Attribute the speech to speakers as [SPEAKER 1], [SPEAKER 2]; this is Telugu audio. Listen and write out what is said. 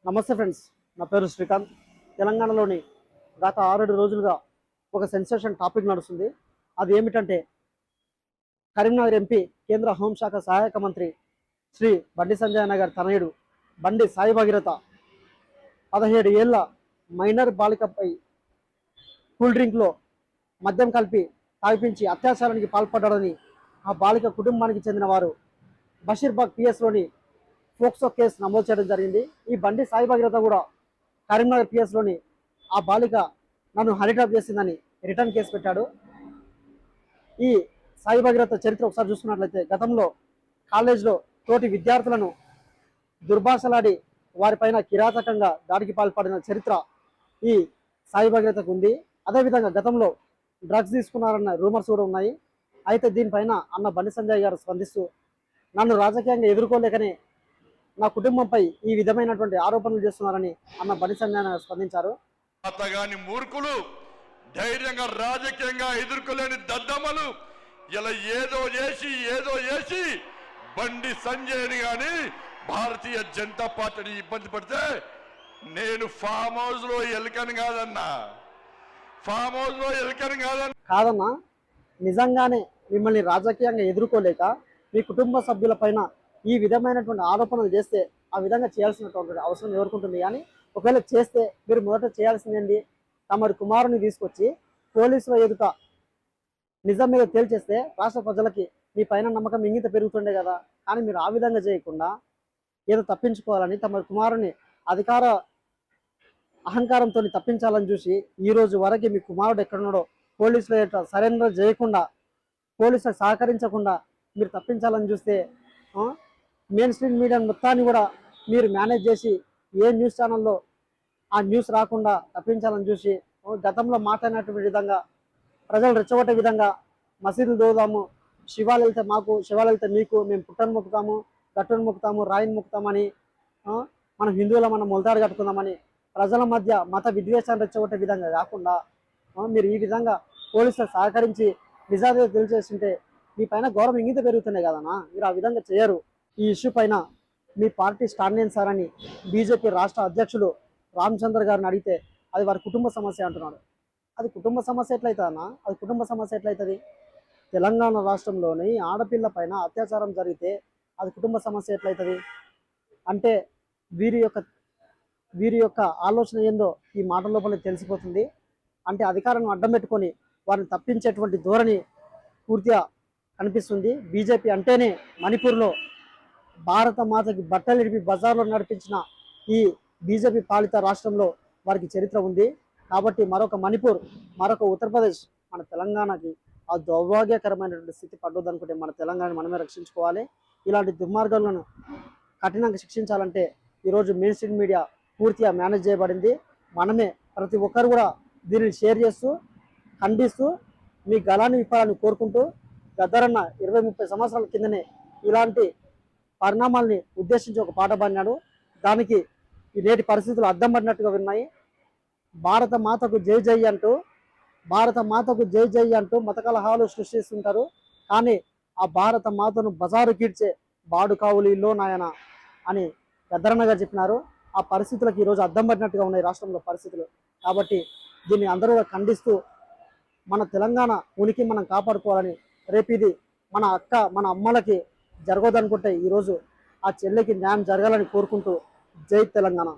[SPEAKER 1] నమస్తే ఫ్రెండ్స్, నా పేరు శ్రీకాంత్. తెలంగాణలోని గత 6-7 రోజులుగా ఒక సెన్సేషన్ టాపిక్ నడుస్తుంది. అది ఏమిటంటే కరీంనగర్ ఎంపీ, కేంద్ర హోంశాఖ సహాయక మంత్రి శ్రీ బండి సంజయ్ నగర్ తనయుడు బండి సాయి భగీరథ 17 ఏళ్ల మైనర్ బాలికపై కూల్ డ్రింక్లో మద్యం కలిపి తాగిపించి అత్యాచారానికి పాల్పడ్డాడని ఆ బాలిక కుటుంబానికి చెందిన వారు బషీర్బాగ్ పిఎస్లోని పోక్సో కేసు నమోదు చేయడం జరిగింది. ఈ బండి సాయి భగీరథ కూడా కరీంనగర్ పిఎస్లోని ఆ బాలిక నన్ను హనిటాప్ చేసిందని రిటర్న్ కేసు పెట్టాడు. ఈ సాయి భగీరథ చరిత్ర ఒకసారి చూసుకున్నట్లయితే గతంలో కాలేజ్లో తోటి విద్యార్థులను దుర్భాషలాడి వారిపైన కిరాతకంగా దాడికి పాల్పడిన చరిత్ర ఈ సాయి భగీరథకు ఉంది. అదేవిధంగా గతంలో డ్రగ్స్ తీసుకున్నారన్న రూమర్స్ కూడా ఉన్నాయి. అయితే దీనిపైన అన్న బండి సంజయ్ గారు స్పందిస్తూ నన్ను రాజకీయంగా ఎదుర్కోలేకనే నా కుటుంబంపై ఈ విధమైనటువంటి ఆరోపణలు చేస్తున్నారని అన్న బండి సంజయ్ గారు స్పందించారు.
[SPEAKER 2] అతగాని మూర్ఖులు ధైర్యంగా రాజకీయంగా ఎదుర్కోలేని దద్దమ్మలు ఇలా ఏదో చేసి బండి సంజయ్ని గాని భారతీయ జనతా పార్టీని ఇబ్బంది పడితే నేను ఫామ్ హౌస్ లో ఎలకని
[SPEAKER 1] కాదన్నా, నిజంగానే మిమ్మల్ని రాజకీయంగా ఎదుర్కోలేక మీ కుటుంబ సభ్యుల పైన ఈ విధమైనటువంటి ఆరోపణలు చేస్తే ఆ విధంగా చేయాల్సినటువంటి అవసరం ఎవరుకుంటుంది. కానీ ఒకవేళ చేస్తే మీరు మొదట చేయాల్సిందండి తమరి కుమారుని తీసుకొచ్చి పోలీసుల ఎదుట నిజం మీద తేల్చేస్తే రాష్ట్ర ప్రజలకి మీ పైన నమ్మకం ఇంగిత పెరుగుతుండే కదా. కానీ మీరు ఆ విధంగా చేయకుండా ఏదో తప్పించుకోవాలని తమ కుమారుని అధికార అహంకారంతో తప్పించాలని చూసి ఈ రోజు వరకు మీ కుమారుడు ఎక్కడున్నాడో పోలీసుల ఎదుట సరెండర్ చేయకుండా, పోలీసులకు సహకరించకుండా మీరు తప్పించాలని చూస్తే మెయిన్ స్ట్రీమ్ మీడియా మొత్తాన్ని కూడా మీరు మేనేజ్ చేసి ఏ న్యూస్ ఛానల్లో ఆ న్యూస్ రాకుండా తప్పించాలని చూసి గతంలో మాట్లాడినటువంటి విధంగా ప్రజలు రెచ్చగొట్టే విధంగా మసీదులు దోదాము, శివాలు వెళ్తే మాకు, శివాలు వెళ్తే మీకు, మేము పుట్టను మొక్కుతాము, గట్టును మొక్కుతాము, రాయిని మొక్కుతామని, మనం హిందువుల మనం మొలతాడు కట్టుకుందామని ప్రజల మధ్య మత విద్వేషాన్ని రెచ్చగొట్టే విధంగా కాకుండా మీరు ఈ విధంగా పోలీసులకు సహకరించి నిజాలు తెలియజేస్తుంటే మీ పైన గౌరవం ఇంగిత పెరుగుతున్నాయి కదన్నా. మీరు ఆ విధంగా చేయరు. ఈ ఇష్యూ పైన మీ పార్టీ స్టాండ్ ఏం సార్ అని బీజేపీ రాష్ట్ర అధ్యక్షుడు రామచంద్ర గారిని అడిగితే అది వారి కుటుంబ సమస్య అంటున్నాడు. అది కుటుంబ సమస్య ఎట్లయితుందన్నా? అది కుటుంబ సమస్య ఎట్లయితుంది? తెలంగాణ రాష్ట్రంలోని ఆడపిల్ల పైన అత్యాచారం జరిగితే అది కుటుంబ సమస్య ఎట్లయితుంది? అంటే వీరి యొక్క ఆలోచన ఏందో ఈ మాటల లోపల తెలిసిపోతుంది. అంటే అధికారాన్ని అడ్డం పెట్టుకొని వారిని తప్పించేటువంటి ధోరణి పూర్తిగా కనిపిస్తుంది. బీజేపీ అంటేనే మణిపూర్లో భారత మాతకి బట్టలు ఇడిపి బజార్లో నడిపించిన ఈ బీజేపీ పాలిత రాష్ట్రంలో వారికి చరిత్ర ఉంది. కాబట్టి మరొక మణిపూర్, మరొక ఉత్తరప్రదేశ్ మన తెలంగాణకి ఆ దౌర్భాగ్యకరమైనటువంటి స్థితి పడ్డదనుకుంటే మన తెలంగాణ మనమే రక్షించుకోవాలి. ఇలాంటి దుర్మార్గాలను కఠినంగా శిక్షించాలంటే ఈరోజు మెయిన్ స్ట్రీమ్ మీడియా పూర్తిగా మేనేజ్ చేయబడింది. మనమే ప్రతి ఒక్కరు కూడా దీనిని షేర్ చేస్తూ ఖండిస్తూ మీ గలాన్ని విప్పాలని కోరుకుంటూ, గద్దరన్న 20-30 సంవత్సరాల కిందనే ఇలాంటి పరిణామాల్ని ఉద్దేశించి ఒక పాట పాడినాడు. దానికి ఈ నేటి పరిస్థితులు అద్దం పడినట్టుగా ఉన్నాయి. భారత మాతకు జై జై అంటూ, భారత మాతకు జై జై అంటూ మత కలహాలు సృష్టిస్తుంటారు. కానీ ఆ భారత మాతను బజారు కీడ్చే బాడు కావులిలో నాయన అని గద్దరన్న గారు చెప్పినారు. ఆ పరిస్థితులకు ఈరోజు అద్దం పడినట్టుగా ఉన్నాయి రాష్ట్రంలో పరిస్థితులు. కాబట్టి దీన్ని అందరూ ఖండిస్తూ మన తెలంగాణ ఉనికి మనం కాపాడుకోవాలని, రేపు ఇది మన అక్క, మన అమ్మలకి జరగదనుకుంటే ఈరోజు ఆ చెల్లెకి న్యాయం జరగాలని కోరుకుంటూ జై తెలంగాణ.